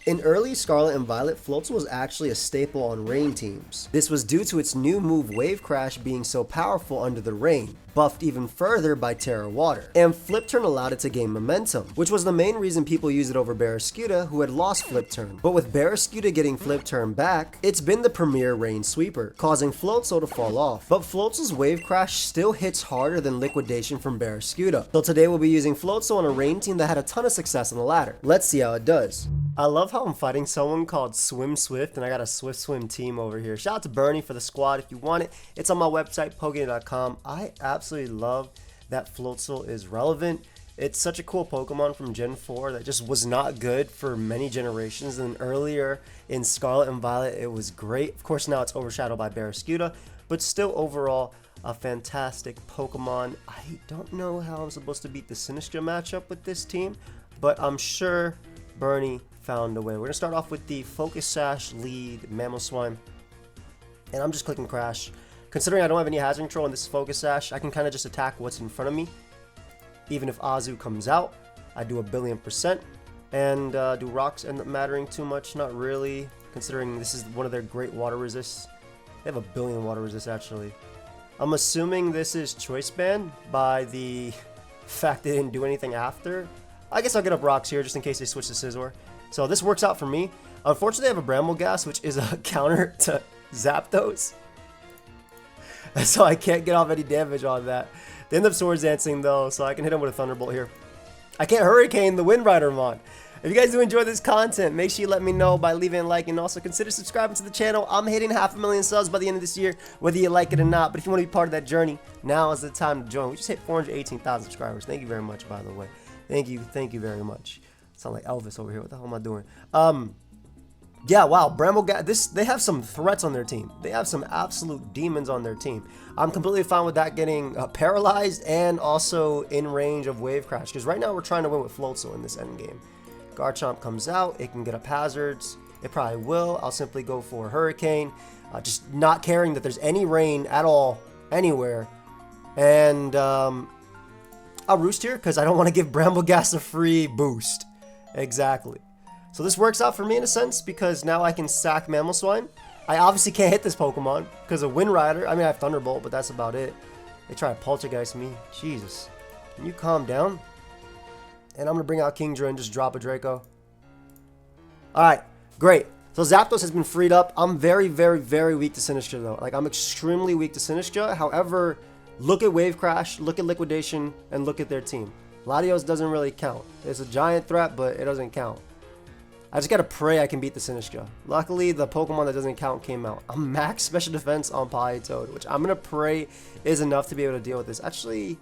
In early Scarlet and Violet, Floatzel was actually a staple on rain teams. This was due to its new move Wave Crash being so powerful under the rain, buffed even further by Terra Water, and Flip Turn allowed it to gain momentum, which was the main reason people used it over Barraskewda, who had lost Flip Turn. But with Barraskewda getting Flip Turn back, it's been the premier rain sweeper, causing Floatzel to fall off. But Floatzel's Wave Crash still hits harder than Liquidation from Barraskewda. So today we'll be using Floatzel on a rain team that had a ton of success on the ladder. Let's see how it does. I love how I'm fighting someone called Swim Swift, and I got a Swift Swim team over here. Shout out to Bernie for the squad. If you want it, it's on my website, pokeaimMD.com. I absolutely love that Floatzel is relevant. It's such a cool Pokemon from Gen 4 that just was not good for many generations. And earlier in Scarlet and Violet, it was great. Of course, now it's overshadowed by Barraskewda, but still overall a fantastic Pokemon. I don't know how I'm supposed to beat the Sinistcha matchup with this team, but I'm sure Bernie found a way. We're going to start off with the Focus Sash lead Mamoswine, and I'm just clicking Crash. Considering I don't have any hazard control in this Focus Sash, I can kind of just attack what's in front of me. Even if Azu comes out, I do 1,000,000,000%, and do rocks end up mattering too much? Not really, considering this is one of their great water resists. They have 1,000,000,000 water resists actually. I'm assuming this is choice band by the fact they didn't do anything after. I guess I'll get up rocks here just in case they switch to Scizor. So this works out for me. Unfortunately, I have a Bramble Gas, which is a counter to Zapdos. So I can't get off any damage on that. They end up Swords Dancing though, so I can hit him with a Thunderbolt here. I can't Hurricane the Wind Rider mod. If you guys do enjoy this content, make sure you let me know by leaving a like, and also consider subscribing to the channel. I'm hitting 500,000 subs by the end of this year, whether you like it or not. But if you want to be part of that journey, now is the time to join. We just hit 418,000 subscribers. Thank you very much, by the way. Thank you very much. Sound like Elvis over here. What the hell am I doing? Yeah, wow, Bramble Gas. They have some threats on their team. They have some absolute demons on their team. I'm completely fine with that getting paralyzed and also in range of Wave Crash, because right now we're trying to win with Floatzel in this end game. Garchomp comes out. It can get up hazards. It probably will. I'll simply go for Hurricane, just not caring that there's any rain at all anywhere. And I'll Roost here because I don't want to give Bramble Gas a free boost. Exactly. So this works out for me in a sense because now I can sack Mamoswine. I obviously can't hit this Pokemon because of Wind Rider. I mean, I have Thunderbolt, but that's about it. They try to Poltergeist me. Jesus. Can you calm down? And I'm going to bring out Kingdra and just drop a Draco. Alright, great. So Zapdos has been freed up. I'm very weak to Sinistcha though. Like, I'm extremely weak to Sinistcha. However, look at Wave Crash, look at Liquidation, and look at their team. Latios doesn't really count. It's a giant threat, but it doesn't count. I just gotta pray I can beat the Sinistcha. Luckily, the Pokemon that doesn't count came out. I'm max special defense on Politoed, which I'm gonna pray is enough to be able to deal with this. Actually,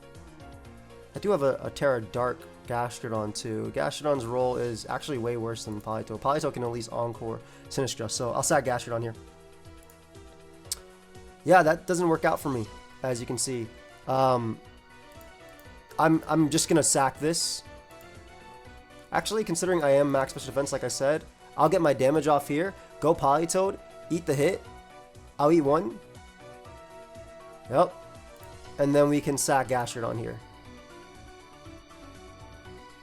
I do have a Terra Dark Gastrodon too. Gastrodon's role is actually way worse than Politoed. Politoed can at least Encore Sinistcha, so I'll sack Gastrodon here. Yeah, that doesn't work out for me, as you can see. I'm just gonna sack this. Actually, considering I am max special defense, like I said, I'll get my damage off here. Go Politoed, eat the hit. I'll eat one. Yep. And then we can sack Gastrodon here.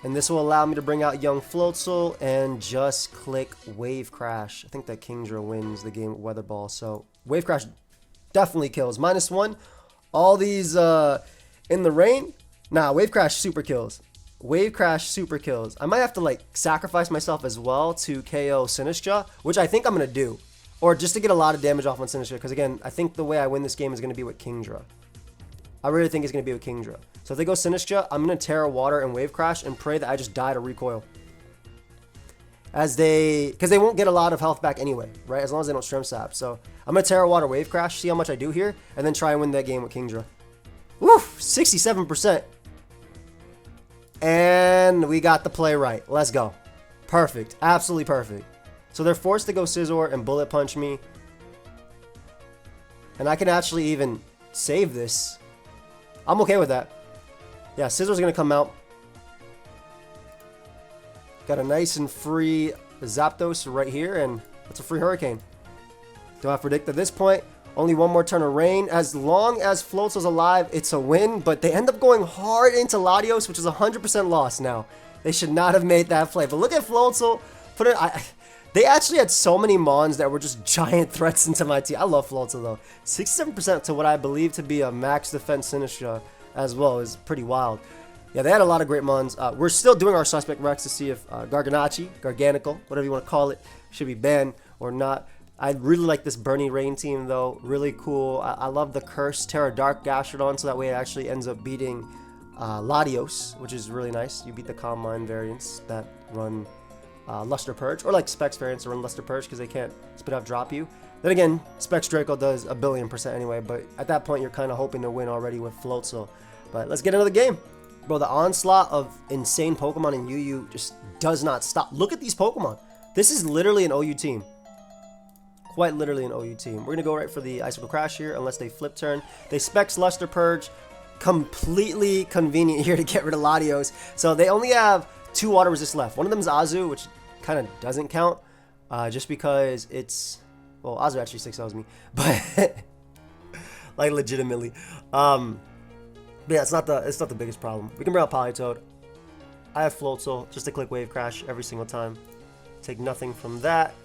And this will allow me to bring out young Floatzel and just click Wave Crash. I think that Kingdra wins the game with Weather Ball. So Wave Crash definitely kills. -1. All these in the rain. Nah, Wave Crash super kills. Wave Crash super kills. I might have to like sacrifice myself as well to KO Sinistcha, which I think I'm going to do. Or just to get a lot of damage off on Sinistcha. Because again, I think the way I win this game is going to be with Kingdra. I really think it's going to be with Kingdra. So if they go Sinistcha, I'm going to Terra Water and Wave Crash and pray that I just die to recoil. Because they won't get a lot of health back anyway, right? As long as they don't Shrimp Sap. So I'm going to Terra Water Wave Crash, see how much I do here, and then try and win that game with Kingdra. Woof, 67%. And we got the play right. Let's go. Perfect. Absolutely perfect. So they're forced to go Scizor and Bullet Punch me. And I can actually even save this. I'm okay with that. Yeah, Scizor's going to come out. Got a nice and free Zapdos right here, and that's a free Hurricane. Do I have to predict at this point? Only one more turn of rain. As long as Floatzel's alive, it's a win, but they end up going hard into Latios, which is 100% loss now. They should not have made that play. But look at Floatzel. They actually had so many mons that were just giant threats into my team. I love Floatzel though. 67% to what I believe to be a max defense Sinistra as well is pretty wild. Yeah, they had a lot of great mons. We're still doing our suspect recs to see if Garganical, whatever you want to call it, should be banned or not. I really like this Bernie Rain team though. Really cool. I love the Curse Terra Dark Gastrodon, so that way it actually ends up beating Latios, which is really nice. You beat the Combine variants that run Luster Purge, or like Specs variants that run Luster Purge because they can't spit out drop you. Then again, Specs Draco does 1,000,000,000% anyway, but at that point you're kind of hoping to win already with Floatzel. But let's get into the game. Bro, the onslaught of insane Pokemon in UU just does not stop. Look at these Pokemon. This is literally an OU team. Quite literally an OU team. We're going to go right for the Icicle Crash here, unless they flip turn. They Specs Luster Purge. Completely convenient here to get rid of Latios. So they only have 2 water resist left. One of them is Azu, which kind of doesn't count. Just because it's... Well, Azu actually 6Ls me. But... like, legitimately. But yeah, it's not the biggest problem. We can bring out Politoed. I have Floatzel, just to click Wave Crash every single time. Take nothing from that.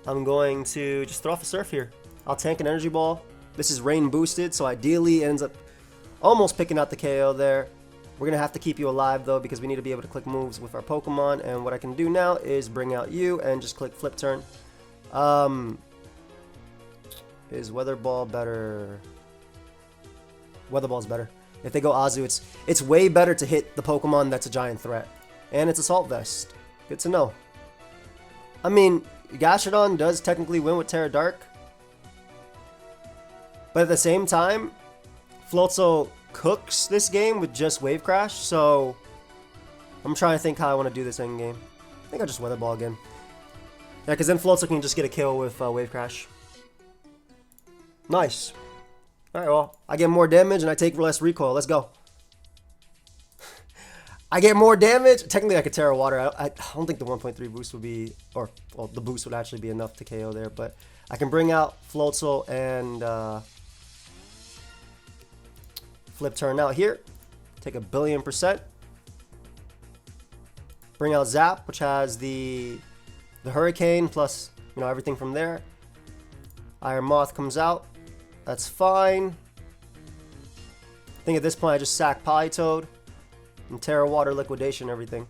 I'm going to just throw off a Surf here. I'll tank an Energy Ball. This is Rain boosted, so ideally it ends up almost picking out the KO there. We're going to have to keep you alive though, because we need to be able to click moves with our Pokemon. And what I can do now is bring out you and just click Flip Turn. Is Weather Ball better? Weather Ball's better. If they go Azu, it's way better to hit the Pokemon that's a giant threat. And it's Assault Vest. Good to know. I mean, Gastrodon does technically win with Terra Dark. But at the same time, Floatzel cooks this game with just Wave Crash. So, I'm trying to think how I want to do this end game. I think I'll just Weather Ball again. Yeah, because then Floatzel can just get a kill with Wave Crash. Nice. Alright, well, I get more damage and I take less recoil. Let's go. I get more damage. Technically, I could Terra Water. I don't think the 1.3 boost would be... Or, well, the boost would actually be enough to KO there. But I can bring out Floatzel and Flip Turn out here. Take 1,000,000,000%. Bring out Zap, which has the Hurricane plus, you know, everything from there. Iron Moth comes out. That's fine. I think at this point I just sack Politoed and Terra Water Liquidation everything.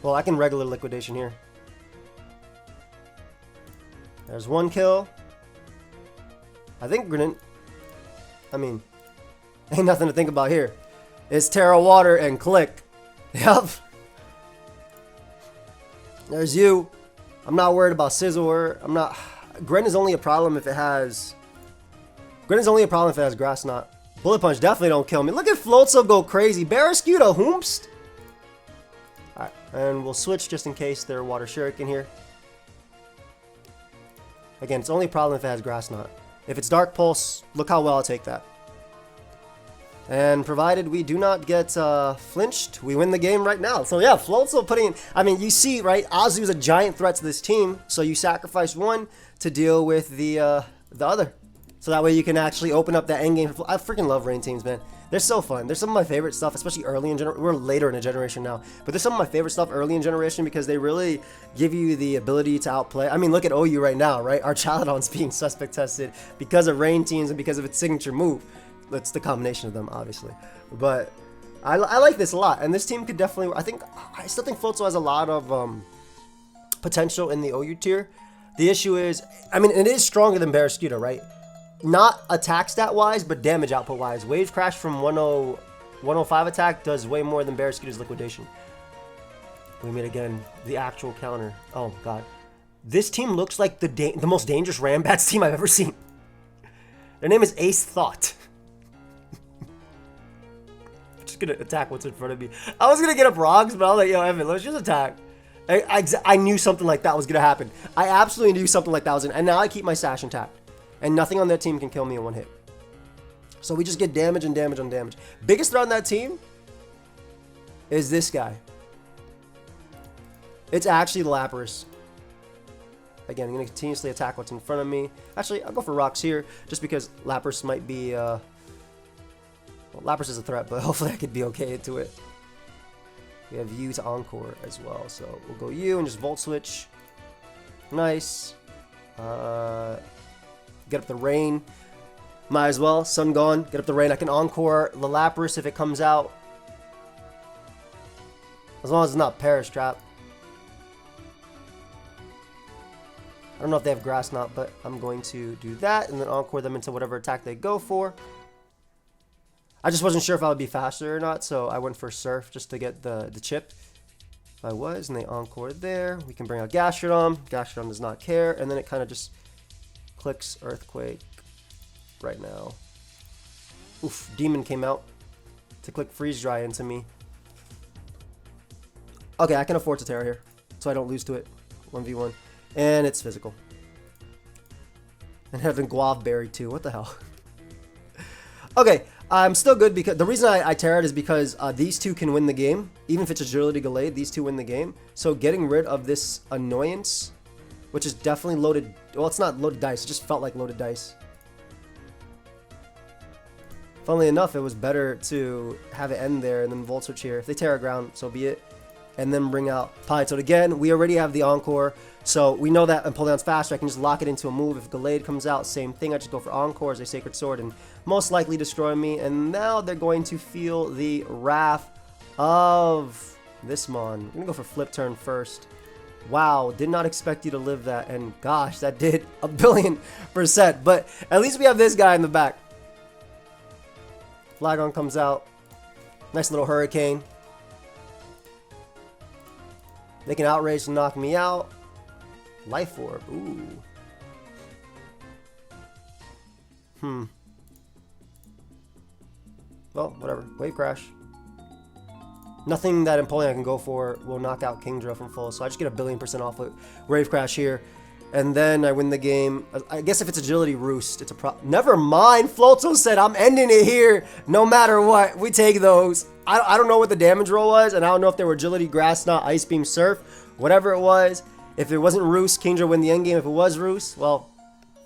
Well, I can regular Liquidation here. There's one kill. I think Grenin... I mean, ain't nothing to think about here. It's Terra Water and click. Yup. There's you. I'm not worried about Scizor. I'm not... Gren is only a problem if it has... Gren is only a problem if it has Grass Knot. Bullet Punch definitely don't kill me. Look at Floatzel go crazy. Barraskewda, Hoomst. Alright, and we'll switch just in case they're Water Shuriken here. Again, it's only a problem if it has Grass Knot. If it's Dark Pulse, look how well I'll take that. And provided we do not get flinched, we win the game right now. So yeah, Floatzel putting in... I mean, you see, right? Azu's a giant threat to this team. So you sacrifice one to deal with the other. So that way you can actually open up that endgame. I freaking love rain teams, man. They're so fun. They're some of my favorite stuff, especially early in generation. We're later in a generation now. But they're some of my favorite stuff early in generation because they really give you the ability to outplay. I mean, look at OU right now, right? Our Chaladon's being suspect tested because of rain teams and because of its signature move. That's the combination of them, obviously. But I like this a lot. And this team could definitely... I still think Floatzel has a lot of potential in the OU tier. The issue is... I mean, it is stronger than Barraskewda, right? Not attack stat wise, but damage output wise. Wave Crash from 105 attack does way more than Barraskewda's Liquidation. We meet again the actual counter. Oh god, this team looks like the most dangerous Rambats team I've ever seen. Their name is Ace Thought. Just gonna attack what's in front of me. I was gonna get up rocks, but I was like, yo, Evan, let's just attack. I knew something like that was gonna happen. I absolutely knew something like that was and now I keep my Sash intact. And nothing on that team can kill me in one hit. So we just get damage and damage on damage. Biggest threat on that team is this guy. It's actually the Lapras. Again, I'm going to continuously attack what's in front of me. Actually, I'll go for rocks here, just because Lapras might be... Well, Lapras is a threat, but hopefully I could be okay into it. We have you to Encore as well. So we'll go you and just Volt Switch. Nice. Get up the Rain. Might as well. Sun gone. Get up the Rain. I can Encore the Lapras if it comes out. As long as it's not Perish Trap. I don't know if they have Grass Knot, but I'm going to do that and then Encore them into whatever attack they go for. I just wasn't sure if I would be faster or not, so I went for Surf just to get the chip. If I was, and they Encore there, we can bring out Gastrodon. Gastrodon does not care, and then it kind of just clicks Earthquake right now. Oof, Demon came out to click Freeze Dry into me. Okay, I can afford to Terra here, so I don't lose to it. 1v1. And it's physical. And having Guave Berry too, what the hell? Okay, I'm still good because the reason I Terra'd is because these two can win the game. Even if it's Agility Gallade, these two win the game. So getting rid of this annoyance, which is definitely loaded. Well, it's not loaded dice. It just felt like loaded dice. Funnily enough, it was better to have it end there and then Volt Switch here. If they Terra Ground, so be it. And then bring out Politoed again. We already have the Encore, so we know that Empoleon's faster. I can just lock it into a move. If Gallade comes out, same thing. I just go for Encore as a Sacred Sword and most likely destroy me. And now they're going to feel the wrath of this Mon. We're going to go for Flip Turn first. Wow, did not expect you to live that. And gosh, that did 1,000,000,000%. But at least we have this guy in the back. Flagon comes out. Nice little Hurricane. They can Outrage to knock me out. Life Orb. Ooh. Well, whatever. Wave Crash. Nothing that Empoleon can go for will knock out Kingdra from full, so I just get 1,000,000,000% off with Wave Crash here. And then I win the game. I guess if it's Agility Roost, it's a Never mind. Floatzel said, I'm ending it here no matter what. We take those. I don't know what the damage roll was, and I don't know if they were Agility, Grass Knot, Ice Beam, Surf, whatever it was. If it wasn't Roost, Kingdra win the end game. If it was Roost, well,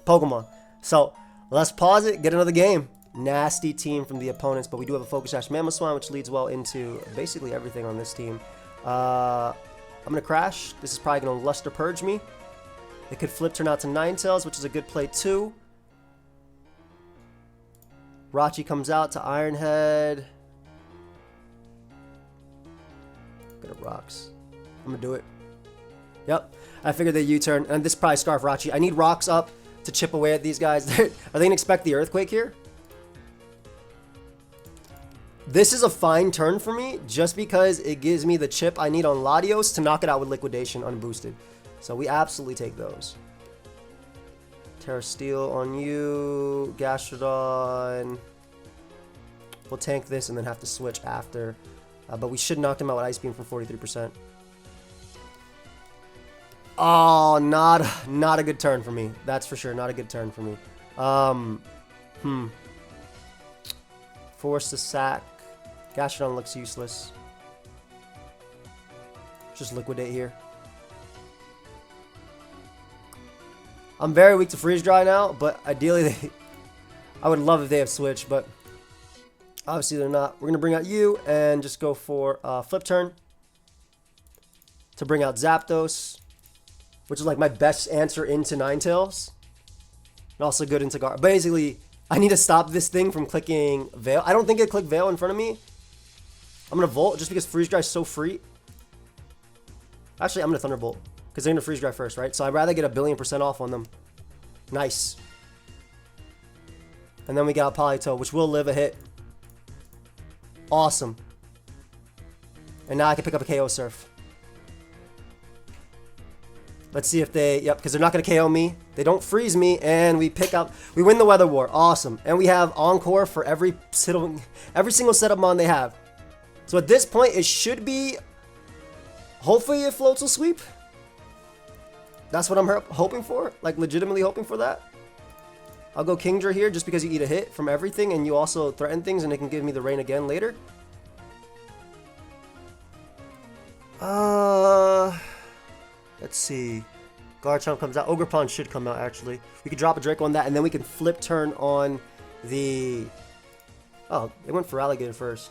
Pokemon. So let's pause it, get another game. Nasty team from the opponents, but we do have a Focus Sash Mamoswine, which leads well into basically everything on this team. I'm going to Crash. This is probably going to Luster Purge me. It could Flip Turn out to Ninetales, which is a good play too. Rachi comes out to Ironhead. Good at Rocks. I'm going to do it. Yep. I figured they U-turn. And this is probably Scarf Rachi. I need Rocks up to chip away at these guys. Are they going to expect the Earthquake here? This is a fine turn for me just because it gives me the chip I need on Latios to knock it out with Liquidation unboosted. So we absolutely take those. Terra Steel on you. Gastrodon. We'll tank this and then have to switch after. But we should knock them out with Ice Beam for 43%. Oh, not a good turn for me. That's for sure. Not a good turn for me. Force to sack. Gastrodon looks useless. Just Liquidate here. I'm very weak to Freeze Dry now, but ideally I would love if they have switched, but obviously they're not. We're going to bring out you and just go for Flip Turn to bring out Zapdos, which is like my best answer into Ninetales. And also good into Gar. Basically, I need to stop this thing from clicking Veil. I don't think it clicked Veil in front of me. I'm going to Volt just because Freeze Dry is so free. Actually, I'm going to Thunderbolt because they're going to Freeze Dry first, right? So I'd rather get 1,000,000,000% off on them. Nice. And then we got Politoed, which will live a hit. Awesome. And now I can pick up a KO Surf. Let's see if they, yep, because they're not going to KO me. They don't freeze me, and we win the Weather War. Awesome. And we have Encore for every single setup mon they have. So at this point, it should be, hopefully, a Floatzel sweep. That's what I'm hoping for, like legitimately hoping for that. I'll go Kingdra here just because you eat a hit from everything, and you also threaten things, and it can give me the rain again later. Let's see. Garchomp comes out. Ogerpon should come out, actually. We could drop a Draco on that, and then we can Flip Turn on the... Oh, they went for Alligator first.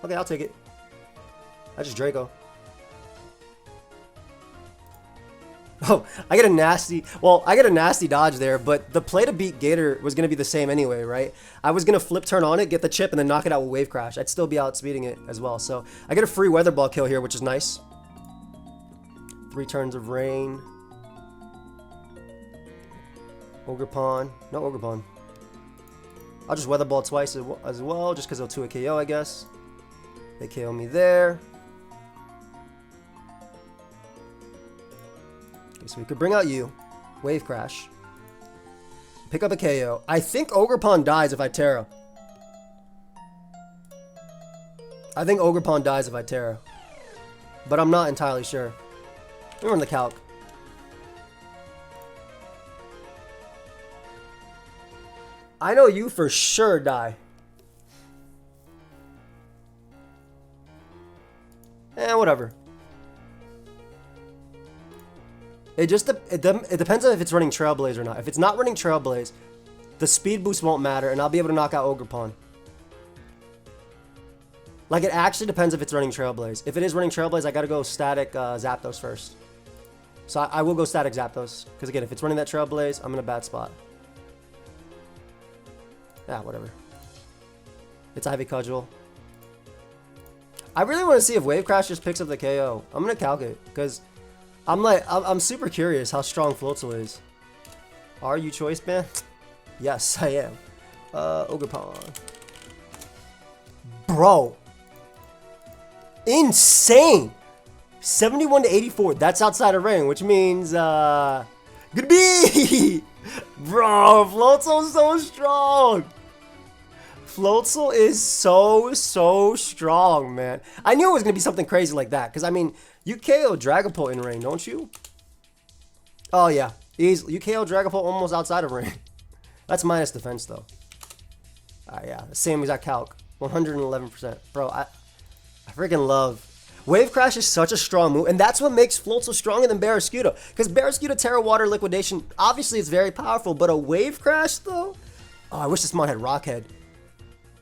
Okay, I'll take it. I just Draco. Oh, I get a nasty, well, I get a nasty dodge there, but the play to beat Gator was going to be the same anyway, right? I was going to flip turn on it, get the chip, and then knock it out with Wave Crash. I'd still be outspeeding it as well. So I get a free Weather Ball kill here, which is nice. 3 turns of rain. Ogre Pawn. No Ogre Pawn. I'll just Weather Ball twice as well, just because they'll 2 a KO, I guess. They KO me there. Okay, so we could bring out you. Wave Crash. Pick up a KO. I think Ogre Pawn dies if I Terra. I think Ogre Pawn dies if I Terra. But I'm not entirely sure. We're on the calc. I know you for sure die. Whatever. It depends on if it's running Trailblaze or not. If it's not running Trailblaze, the speed boost won't matter, and I'll be able to knock out Ogre Pawn. Like, it actually depends if it's running Trailblaze. If it is running Trailblaze, I gotta go static Zapdos first. So I will go static Zapdos. Because again, if it's running that Trailblaze, I'm in a bad spot. Yeah, whatever. It's Ivy Cudgel. I really want to see if Wave Crash just picks up the KO. I'm going to calc it. Because I'm super curious how strong Floatzel is. Are you choice band? Yes, I am. Ogre Pawn. Bro. Insane. 71 to 84. That's outside of ring, which means, good B! Bro, Floatzel's so strong. Floatzel is so strong, man. I knew it was going to be something crazy like that. Because, I mean, you KO Dragapult in ring, don't you? Oh, yeah. Easily. You KO Dragapult almost outside of ring. That's minus defense, though. Yeah, same exact calc. 111%. Bro, I freaking love... Wave Crash is such a strong move, and that's what makes Floatzel stronger than Barraskewda. Because Barraskewda Terra Water Liquidation, obviously it's very powerful, but a Wave Crash, though? Oh, I wish this mod had Rock Head.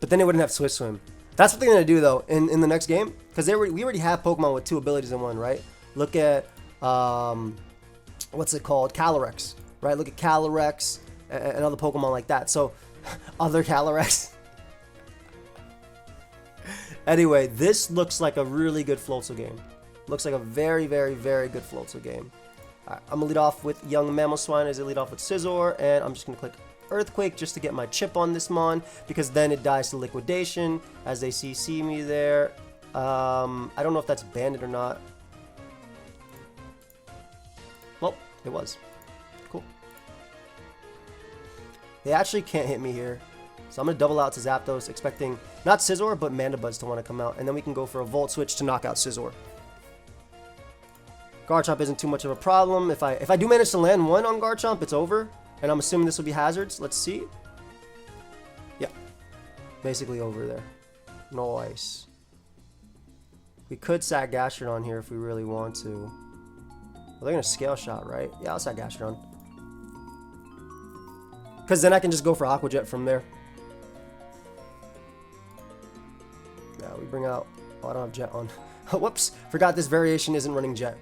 But then it wouldn't have Swift Swim. That's what they're going to do, though, in the next game. Because we already have Pokemon with 2 abilities in one, right? Look at, what's it called? Calyrex, right? Look at Calyrex and other Pokemon like that. So, other Calyrex. Anyway, this looks like a really good Floatzel game. Looks like a very good Floatzel game. Alright, I'm going to lead off with Young Mamoswine as I lead off with Scizor, and I'm just going to click Earthquake just to get my chip on this Mon, because then it dies to Liquidation as they CC me there. I don't know if that's banded or not. Well, it was. Cool. They actually can't hit me here. So I'm going to double out to Zapdos, expecting not Scizor, but Mandibuzz to want to come out. And then we can go for a Volt Switch to knock out Scizor. Garchomp isn't too much of a problem. If I do manage to land one on Garchomp, it's over. And I'm assuming this will be hazards. Let's see. Yeah. Basically over there. Nice. We could sack Gastrodon here if we really want to. Well, they're going to Scale Shot, right? Yeah, I'll sack Gastrodon. Because then I can just go for Aqua Jet from there. Yeah, we bring out... Oh, I don't have Jet on. Whoops. Forgot this variation isn't running Jet.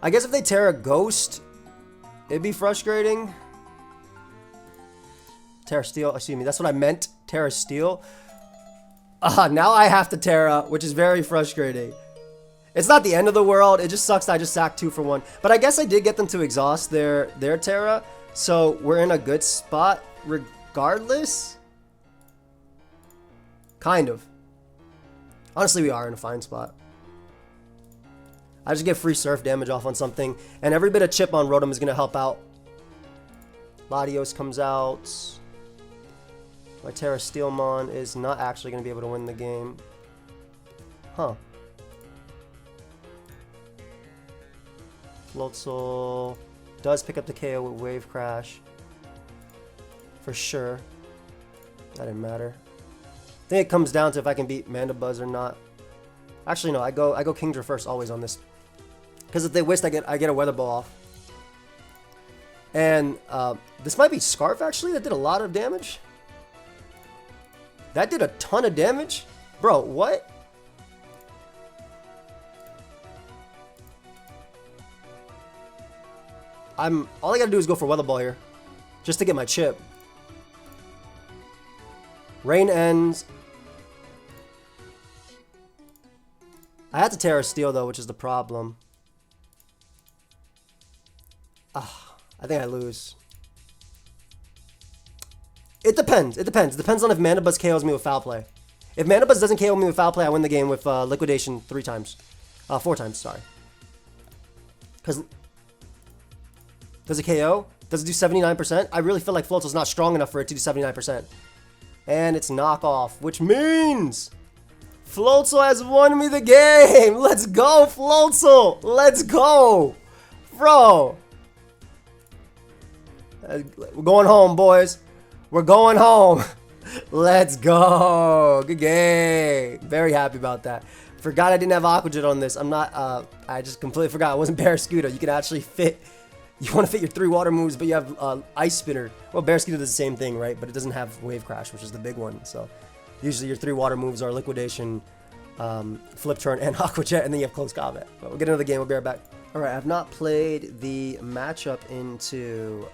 I guess if they Terra Ghost, it'd be frustrating. Terra Steel, excuse me, that's what I meant. Terra Steel. Now I have to Terra, which is very frustrating. It's not the end of the world, it just sucks that I just sacked 2 for 1. But I guess I did get them to exhaust their Terra, so we're in a good spot regardless. Kind of. Honestly, we are in a fine spot. I just get free surf damage off on something, and every bit of chip on Rotom is going to help out. Latios comes out. My Terra Steelmon is not actually going to be able to win the game. Huh. Floatzel does pick up the KO with Wave Crash. For sure. That didn't matter. I think it comes down to if I can beat Mandibuzz or not. Actually, no, I go Kingdra first always on this. Because if they whist, I get a Weather Ball off. And this might be Scarf, actually, that did a lot of damage. That did a ton of damage? Bro, what? All I gotta do is go for Weather Ball here. Just to get my chip. Rain ends. I had to Terra Steel though, which is the problem. I think I lose. It depends. It depends. It depends on if Mana Buzz KOs me with Foul Play. If Mana Buzz doesn't KO me with Foul Play, I win the game with Liquidation 4 times, sorry. Because does it KO? Does it do 79%? I really feel like Floatzel's not strong enough for it to do 79%. And it's knockoff, which means Floatzel has won me the game. Let's go, Floatzel. Let's go. Bro. We're going home, boys. We're going home. Let's go. Good game. Very happy about that. Forgot I didn't have Aqua Jet on this. I'm not, I just completely forgot. It wasn't Barraskewda. You can actually fit, you want to fit your 3 water moves, but you have Ice Spinner. Well, Barraskewda does the same thing, right? But it doesn't have Wave Crash, which is the big one. So usually your 3 water moves are Liquidation, Flip Turn, and Aqua Jet, and then you have Close Combat. But we'll get into the game. We'll be right back. All right, I've not played the matchup into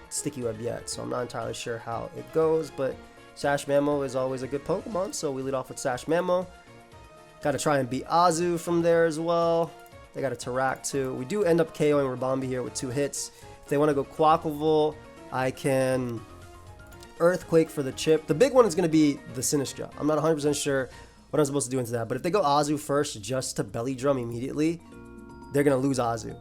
Sticky Web yet, so I'm not entirely sure how it goes, but Sash Mammo is always a good Pokemon, so we lead off with Sash Mammo. Got to try and beat Azu from there as well. They got a Tarak too. We do end up KOing Rabambi here with 2 hits. If they want to go Quacklevolt, I can Earthquake for the chip. The big one is going to be the Sinistcha. I'm not 100% sure what I'm supposed to do into that, but if they go Azu first just to Belly Drum immediately, they're going to lose Azu.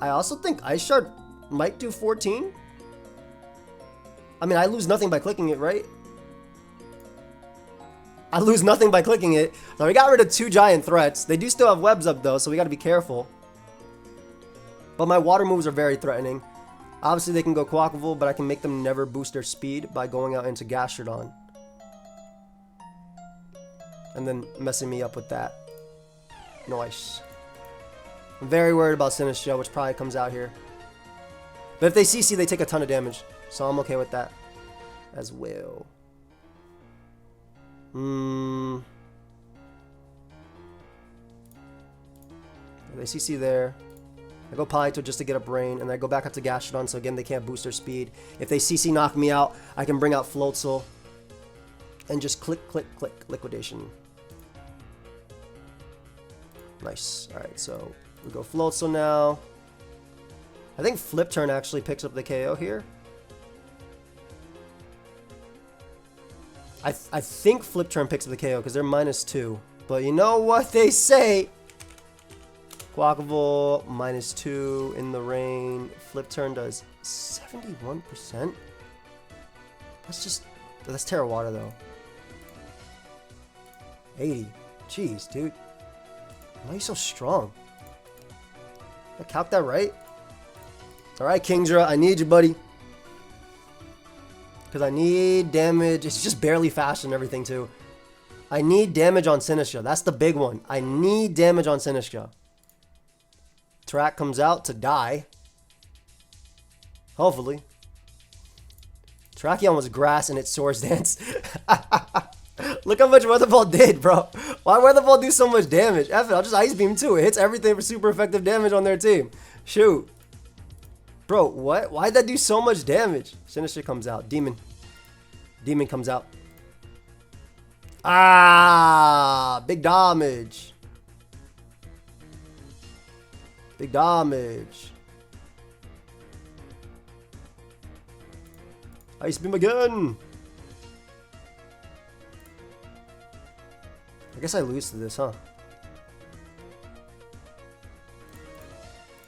I also think Ice Shard might do 14. I mean, I lose nothing by clicking it, right? I lose nothing by clicking it. So we got rid of 2 giant threats. They do still have webs up though, so we got to be careful. But my water moves are very threatening. Obviously, they can go Quacklevolt, but I can make them never boost their speed by going out into Gastrodon. And then messing me up with that. Nice. I'm very worried about Sinistcha, which probably comes out here. But if they CC, they take a ton of damage. So I'm okay with that as well. They CC there. I go Palito just to get a Brain, and then I go back up to Gastrodon, so again, they can't boost their speed. If they CC knock me out, I can bring out Floatzel and just click, click, click, Liquidation. Nice. Alright, so we go Floatzel now. I think Flip Turn actually picks up the KO here. I think Flip Turn picks up the KO because they're -2. But you know what they say? Quacklevolt, -2 in the rain. Flip Turn does 71%. That's Terra Water though. 80. Jeez, dude. Why are you so strong? Did I calc that right? Alright, Kingdra, I need you, buddy. Because I need damage. It's just barely faster and everything, too. I need damage on Sinistcha. That's the big one. I need damage on Sinistcha. Tarak comes out to die. Hopefully. Terrakion was grass in its Swords Dance. Look how much Weather Ball did, bro. Why Weather Ball do so much damage? F it, I'll just Ice Beam too. It hits everything for super effective damage on their team. Shoot. Bro, what? Why'd that do so much damage? Sinistcha comes out. Demon. Demon comes out. Ah! Big damage. Big damage. Ice Beam again. I guess I lose to this, huh?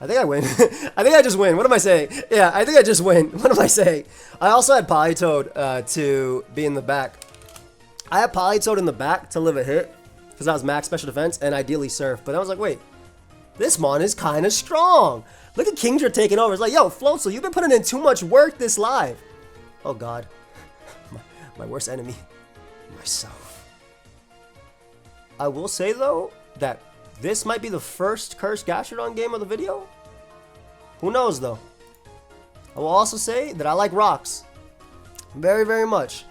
I think I win. I think I just win. What am I saying? Yeah, I think I just win. What am I saying? I also had Politoed to be in the back. I had Politoed in the back to live a hit because that was max special defense and ideally Surf. But I was like, wait, this mon is kind of strong. Look at Kingdra taking over. It's like, yo, Floatzel, you've been putting in too much work this live. Oh, God. My worst enemy. Myself. I will say, though, that this might be the first Cursed Gastrodon game of the video. Who knows, though? I will also say that I like rocks very, very much.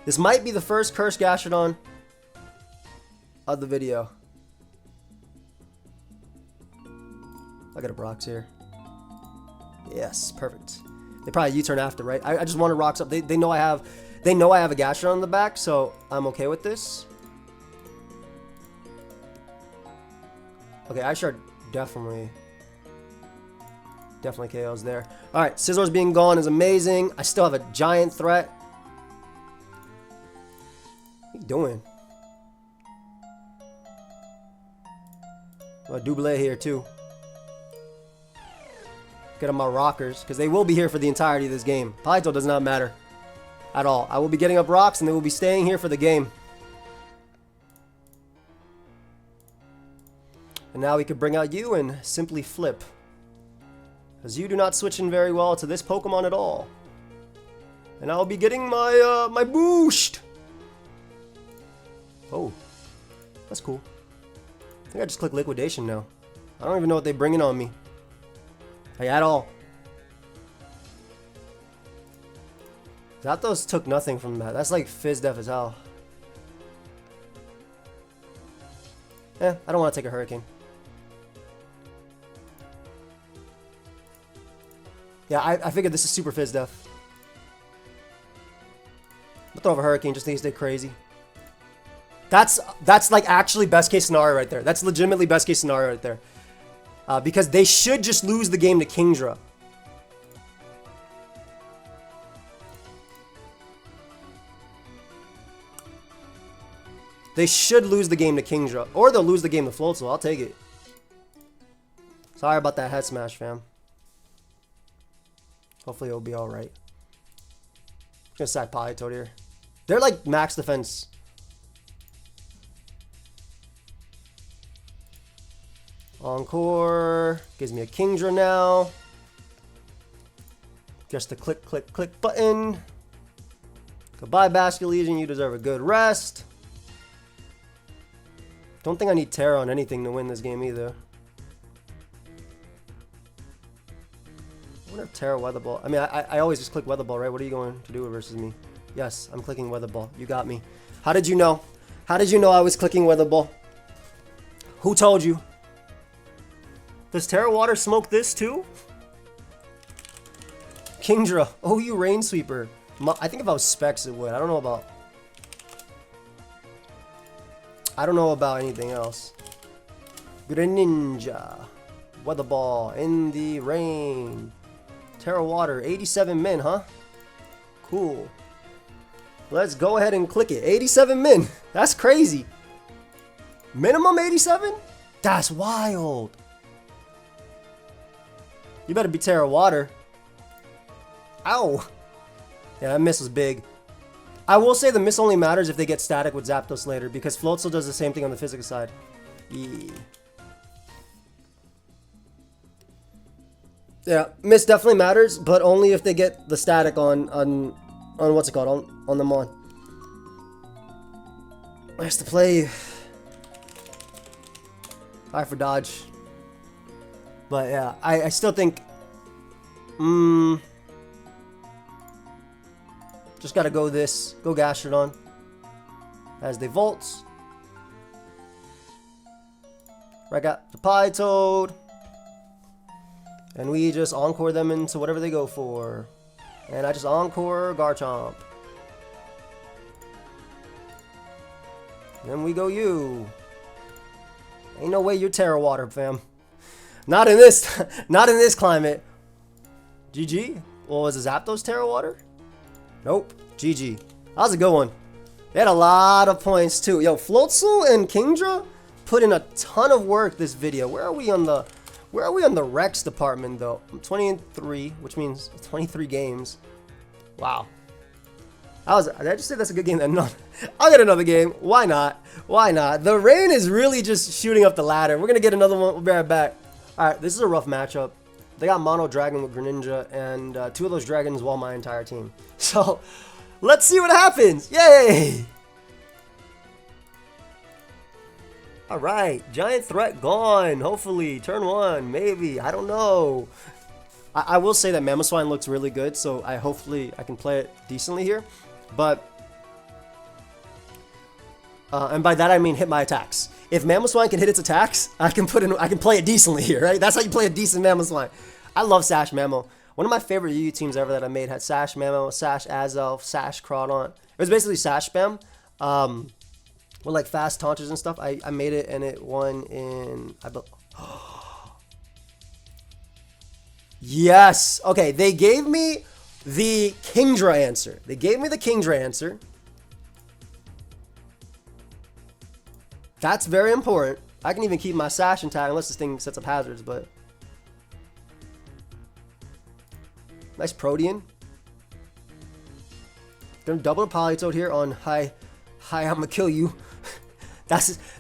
This might be the first Cursed Gastrodon of the video. I got a Brox here. Yes, perfect. They probably U-turn after, right? I just wanted rocks up. They know I have a Gastrodon in the back, so I'm okay with this. Okay, Ice-Shard definitely KOs there. All right, Scizor's being gone is amazing. I still have a giant threat. What are you doing? A Double here too. Get on my rockers, because they will be here for the entirety of this game. Palito does not matter at all. I will be getting up rocks, and they will be staying here for the game. And now we could bring out you and simply flip. Because you do not switch in very well to this Pokemon at all. And I'll be getting my my boost. Oh, that's cool. I think I just click Liquidation now. I don't even know what they're bringing on me. Like, at all. Zapdos took nothing from that. That's like Fizz Def as hell. I don't want to take a Hurricane. Yeah, I figured this is super Fizz Def. I'll throw over Hurricane just in case they crazy. That's like actually best case scenario right there. That's legitimately best case scenario right there. Because they should just lose the game to Kingdra. They should lose the game to Kingdra. Or they'll lose the game to Floatzel. I'll take it. Sorry about that head smash, fam. Hopefully it'll be alright. I'm gonna sack Politoed here. They're like max defense. Encore. Gives me a Kingdra now. Just a click, click, click button. Goodbye, Basculegion. You deserve a good rest. Don't think I need Terra on anything to win this game either. I wonder if Terra Weather Ball. I mean, I always just click Weather Ball, right? What are you going to do versus me? Yes, I'm clicking Weather Ball. You got me. How did you know? How did you know I was clicking Weather Ball? Who told you? Does Terra Water smoke this too? Kingdra. Oh, you Rain Sweeper. I think if I was Specs, it would. I don't know about anything else. Greninja. Weather Ball in the rain. Terra Water. 87 min, huh? Cool. Let's go ahead and click it. 87 min. That's crazy. Minimum 87? That's wild. You better be Terra Water. Ow. Yeah, that miss was big. I will say the miss only matters if they get static with Zapdos later, because Floatzel does the same thing on the physical side. Yeah, miss definitely matters, but only if they get the static on what's it called, on the Mon. I have to play. Eye for dodge. But yeah, I still think just gotta go this. Go Gastrodon. As they Volt. Right, got the Politoed. And we just Encore them into whatever they go for. And I just Encore Garchomp. Then we go you. Ain't no way you're Terra Water, fam. Not in this climate. GG? Well, was it Zapdos Terra Water? Nope. GG. That was a good one. They had a lot of points too. Yo, Floatzel and Kingdra put in a ton of work this video. Where are we on the reqs department though? I'm 20-3, which means 23 games. Wow. Did I just say that's a good game? No. I'll get another game. Why not? Why not? The rain is really just shooting up the ladder. We're gonna get another one. We'll be right back. Alright, this is a rough matchup. They got Mono Dragon with Greninja, and 2 of those dragons wall my entire team. So, let's see what happens. Yay! Alright, Giant Threat gone. Hopefully, turn 1, maybe. I don't know. I will say that Mamoswine looks really good, so hopefully I can play it decently here. But, and by that I mean hit my attacks. If Mamoswine can hit its attacks, I can play it decently here, right? That's how you play a decent Mamoswine. I love Sash Mamo. One of my favorite Yu-Gi teams ever that I made had Sash Mamo, Sash Azelf, Sash Crawdon. It was basically Sash Spam. With like fast taunters and stuff. I made it and it won in... Yes! Okay, they gave me the Kingdra answer. They gave me the Kingdra answer. That's very important. I can even keep my Sash intact unless this thing sets up hazards, but... Nice Protean. Gonna double a Politoed here on hi, I'm gonna kill you.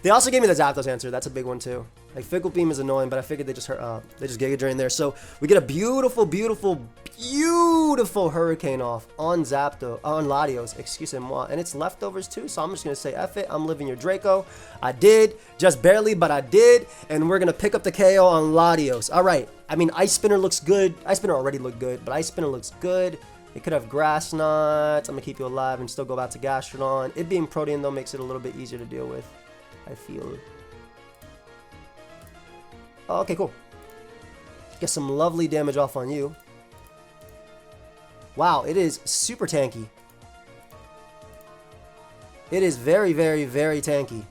They also gave me the Zapdos answer. That's a big one too. Like Fickle Beam is annoying, but I figured they just Giga Drain there. So we get a beautiful, beautiful, beautiful Hurricane off on Latios, excusez-moi, and it's leftovers too. So I'm just gonna say F it. I'm living your Draco. I did, just barely, but I did, and we're gonna pick up the KO on Latios. All right. I mean, Ice Spinner looks good. Ice Spinner already looked good, but Ice Spinner looks good. It could have Grass Knots. I'm gonna keep you alive and still go back to Gastrodon. It being Protean though makes it a little bit easier to deal with, I feel. Oh, okay, cool. Get some lovely damage off on you. Wow, it is super tanky. It is very, very, very tanky.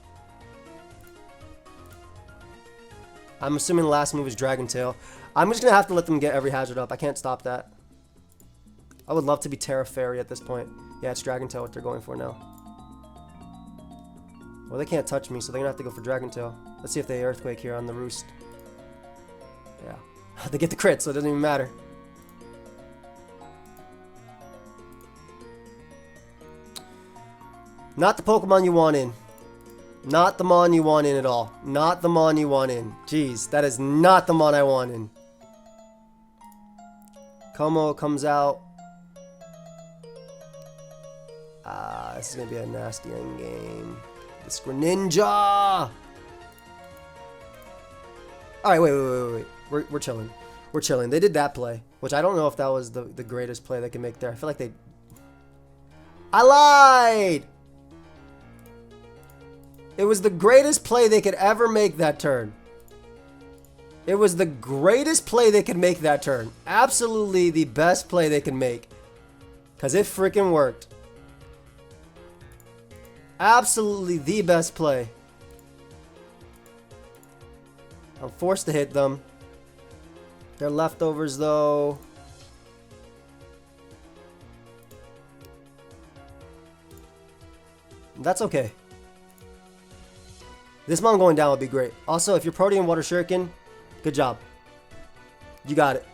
I'm assuming the last move is Dragon Tail. I'm just gonna have to let them get every hazard up. I can't stop that. I would love to be Terra Fairy at this point. Yeah, it's Dragon Tail what they're going for now. Well, they can't touch me, so they're gonna have to go for Dragon Tail. Let's see if they Earthquake here on the Roost. Yeah. They get the crit, so it doesn't even matter. Not the Pokemon you want in. Not the Mon you want in at all. Not the Mon you want in. Jeez, that is not the Mon I want in. Como comes out. This is going to be a nasty endgame. This Greninja! Alright, wait. We're chilling. We're chilling. They did that play, which I don't know if that was the greatest play they could make there. I feel like they... I lied! It was the greatest play they could ever make that turn. It was the greatest play they could make that turn. Absolutely the best play they could make. Because it freaking worked. Absolutely the best play. I'm forced to hit them. They're leftovers though. That's okay. This Mon going down would be great. Also, if you're Protean Water Shuriken, good job. You got it.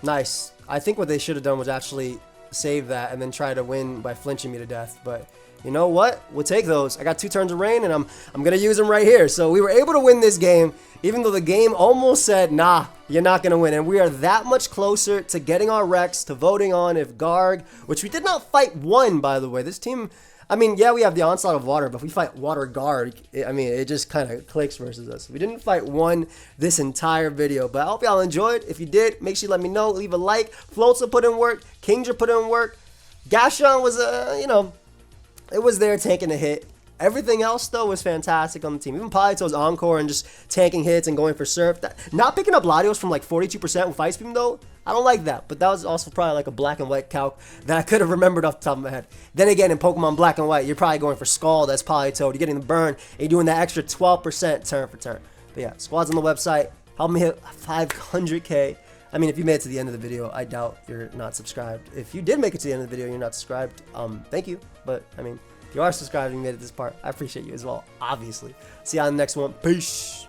Nice. I think what they should have done was actually save that and then try to win by flinching me to death. But you know what? We'll take those. I got 2 turns of rain and I'm going to use them right here. So we were able to win this game, even though the game almost said, nah, you're not going to win. And we are that much closer to getting our Rex, to voting on if Garg, which we did not fight one, by the way. This team... I mean, yeah, we have the Onslaught of Water, but if we fight Water Guard, I mean, it just kind of clicks versus us. We didn't fight one this entire video, but I hope y'all enjoyed. If you did, make sure you let me know. Leave a like. Floatzel put in work. Kingdra put in work. Gastrodon was, you know, it was there taking a hit. Everything else, though, was fantastic on the team. Even Politoed's Encore and just tanking hits and going for Surf. Not picking up Latios from like 42% with Ice Beam, though, I don't like that. But that was also probably like a black and white calc that I could have remembered off the top of my head. Then again, in Pokemon Black and White, you're probably going for Scald as Politoed. You're getting the burn, and you're doing that extra 12% turn for turn. But yeah, squad's on the website. Help me hit 500K. I mean, if you made it to the end of the video, I doubt you're not subscribed. If you did make it to the end of the video and you're not subscribed, thank you. But, I mean... if you are subscribed and you made it this part, I appreciate you as well, obviously. See you on the next one. Peace.